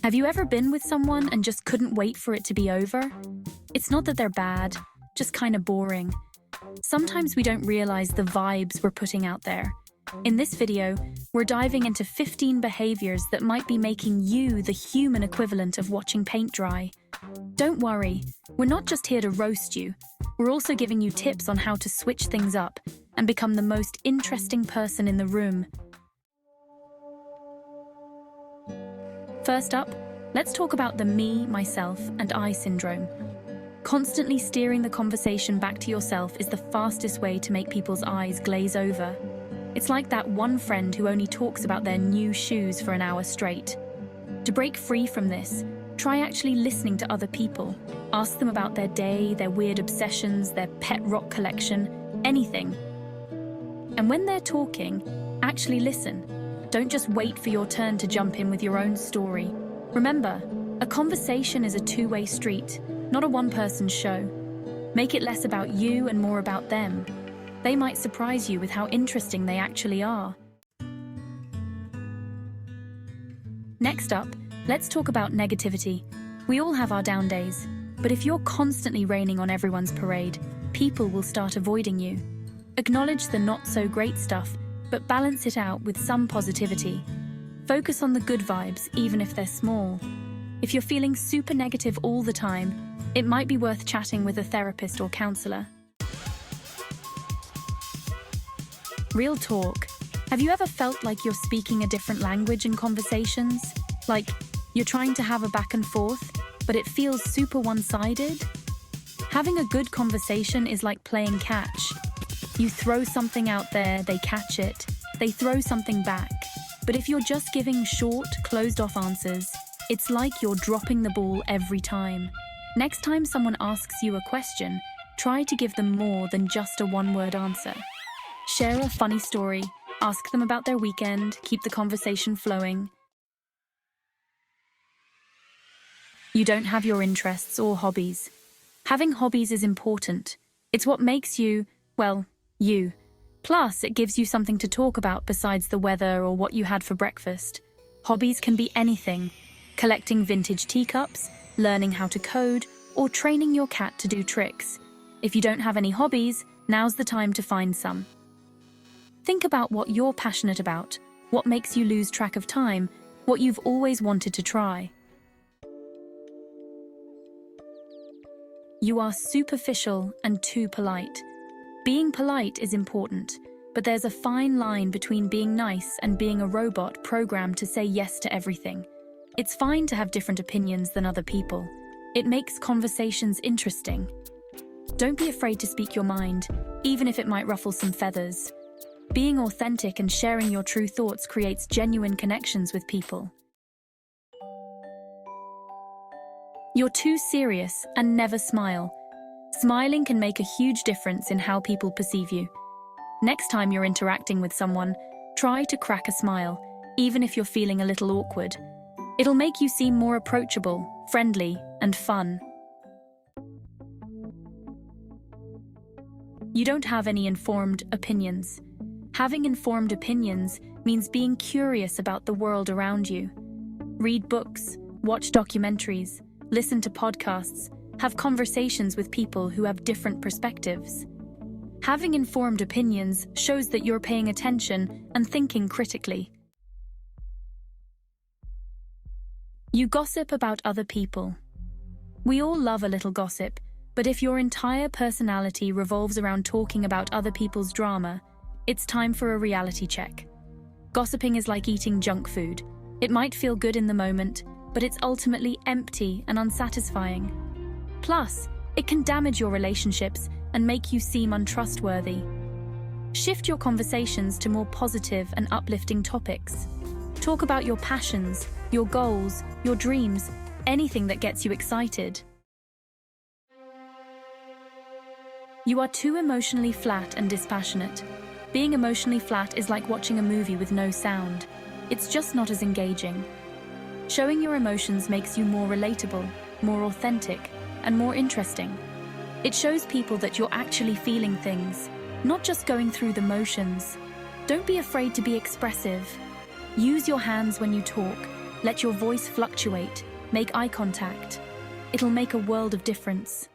Have you ever been with someone and just couldn't wait for it to be over? It's not that they're bad, just kind of boring. Sometimes we don't realize the vibes we're putting out there. In this video, we're diving into 15 behaviors that might be making you the human equivalent of watching paint dry. Don't worry, we're not just here to roast you. We're also giving you tips on how to switch things up and become the most interesting person in the room. First up, let's talk about the me, myself, and I syndrome. Constantly steering the conversation back to yourself is the fastest way to make people's eyes glaze over. It's like that one friend who only talks about their new shoes for an hour straight. To break free from this, try actually listening to other people. Ask them about their day, their weird obsessions, their pet rock collection, anything. And when they're talking, actually listen. Don't just wait for your turn to jump in with your own story. Remember, a conversation is a two-way street, not a one-person show. Make it less about you and more about them. They might surprise you with how interesting they actually are. Next up, let's talk about negativity. We all have our down days, but if you're constantly raining on everyone's parade, people will start avoiding you. Acknowledge the not-so-great stuff, but balance it out with some positivity. Focus on the good vibes, even if they're small. If you're feeling super negative all the time, it might be worth chatting with a therapist or counselor. Real talk. Have you ever felt like you're speaking a different language in conversations? Like, you're trying to have a back and forth, but it feels super one-sided? Having a good conversation is like playing catch. You throw something out there, they catch it. They throw something back. But if you're just giving short, closed-off answers, it's like you're dropping the ball every time. Next time someone asks you a question, try to give them more than just a one-word answer. Share a funny story, ask them about their weekend, keep the conversation flowing. You don't have your interests or hobbies. Having hobbies is important. It's what makes you, well, you. Plus, it gives you something to talk about besides the weather or what you had for breakfast. Hobbies can be anything: collecting vintage teacups, learning how to code, or training your cat to do tricks. If you don't have any hobbies, now's the time to find some. Think about what you're passionate about, what makes you lose track of time, what you've always wanted to try. You are superficial and too polite. Being polite is important, but there's a fine line between being nice and being a robot programmed to say yes to everything. It's fine to have different opinions than other people. It makes conversations interesting. Don't be afraid to speak your mind, even if it might ruffle some feathers. Being authentic and sharing your true thoughts creates genuine connections with people. You're too serious and never smile. Smiling can make a huge difference in how people perceive you. Next time you're interacting with someone, try to crack a smile, even if you're feeling a little awkward. It'll make you seem more approachable, friendly, and fun. You don't have any informed opinions. Having informed opinions means being curious about the world around you. Read books, watch documentaries, listen to podcasts, have conversations with people who have different perspectives. Having informed opinions shows that you're paying attention and thinking critically. You gossip about other people. We all love a little gossip, but if your entire personality revolves around talking about other people's drama, it's time for a reality check. Gossiping is like eating junk food. It might feel good in the moment, but it's ultimately empty and unsatisfying. Plus, it can damage your relationships and make you seem untrustworthy. Shift your conversations to more positive and uplifting topics. Talk about your passions, your goals, your dreams, anything that gets you excited. You are too emotionally flat and dispassionate. Being emotionally flat is like watching a movie with no sound. It's just not as engaging. Showing your emotions makes you more relatable, more authentic, and more interesting. It shows people that you're actually feeling things, not just going through the motions. Don't be afraid to be expressive. Use your hands when you talk. Let your voice fluctuate. Make eye contact. It'll make a world of difference.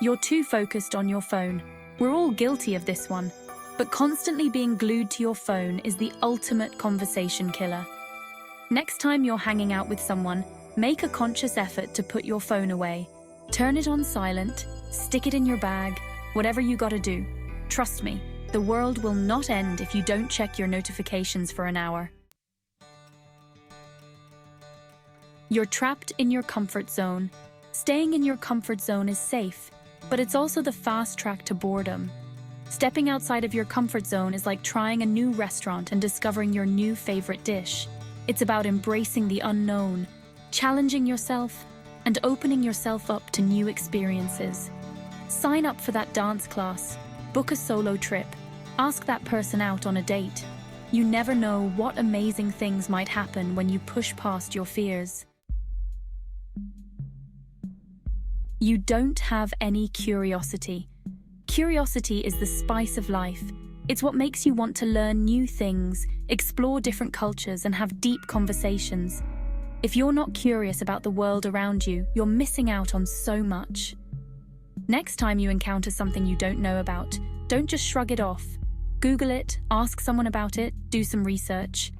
You're too focused on your phone. We're all guilty of this one. But constantly being glued to your phone is the ultimate conversation killer. Next time you're hanging out with someone, make a conscious effort to put your phone away. Turn it on silent, stick it in your bag, whatever you gotta do. Trust me, the world will not end if you don't check your notifications for an hour. You're trapped in your comfort zone. Staying in your comfort zone is safe, but it's also the fast track to boredom. Stepping outside of your comfort zone is like trying a new restaurant and discovering your new favorite dish. It's about embracing the unknown, challenging yourself, and opening yourself up to new experiences. Sign up for that dance class, book a solo trip, ask that person out on a date. You never know what amazing things might happen when you push past your fears. You don't have any curiosity. Curiosity is the spice of life. It's what makes you want to learn new things, explore different cultures, and have deep conversations. If you're not curious about the world around you, you're missing out on so much. Next time you encounter something you don't know about, don't just shrug it off. Google it, ask someone about it, do some research.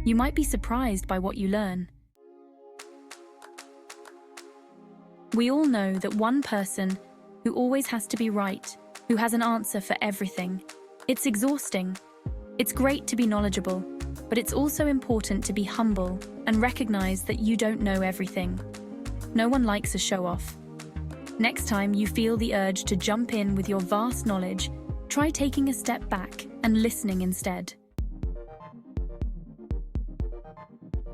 You might be surprised by what you learn. We all know that one person who always has to be right, who has an answer for everything. It's exhausting. It's great to be knowledgeable, but it's also important to be humble and recognize that you don't know everything. No one likes a show-off. Next time you feel the urge to jump in with your vast knowledge, try taking a step back and listening instead.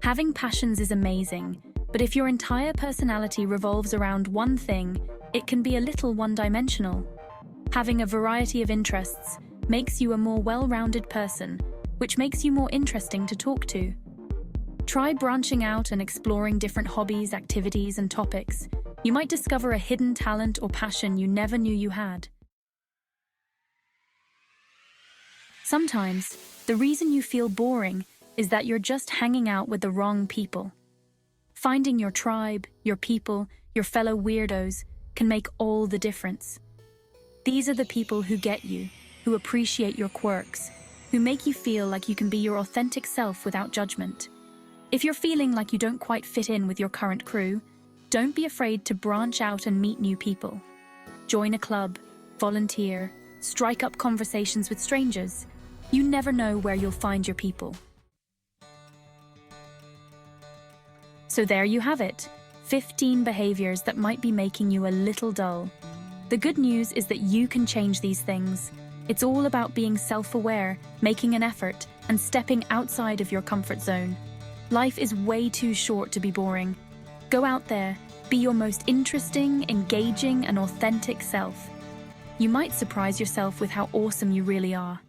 Having passions is amazing, but if your entire personality revolves around one thing, it can be a little one-dimensional. Having a variety of interests makes you a more well-rounded person, which makes you more interesting to talk to. Try branching out and exploring different hobbies, activities, and topics. You might discover a hidden talent or passion you never knew you had. Sometimes, the reason you feel boring is that you're just hanging out with the wrong people. Finding your tribe, your people, your fellow weirdos can make all the difference. These are the people who get you, who appreciate your quirks, who make you feel like you can be your authentic self without judgment. If you're feeling like you don't quite fit in with your current crew, don't be afraid to branch out and meet new people. Join a club, volunteer, strike up conversations with strangers. You never know where you'll find your people. So there you have it, 15 behaviors that might be making you a little dull. The good news is that you can change these things. It's all about being self-aware, making an effort, and stepping outside of your comfort zone. Life is way too short to be boring. Go out there, be your most interesting, engaging, and authentic self. You might surprise yourself with how awesome you really are.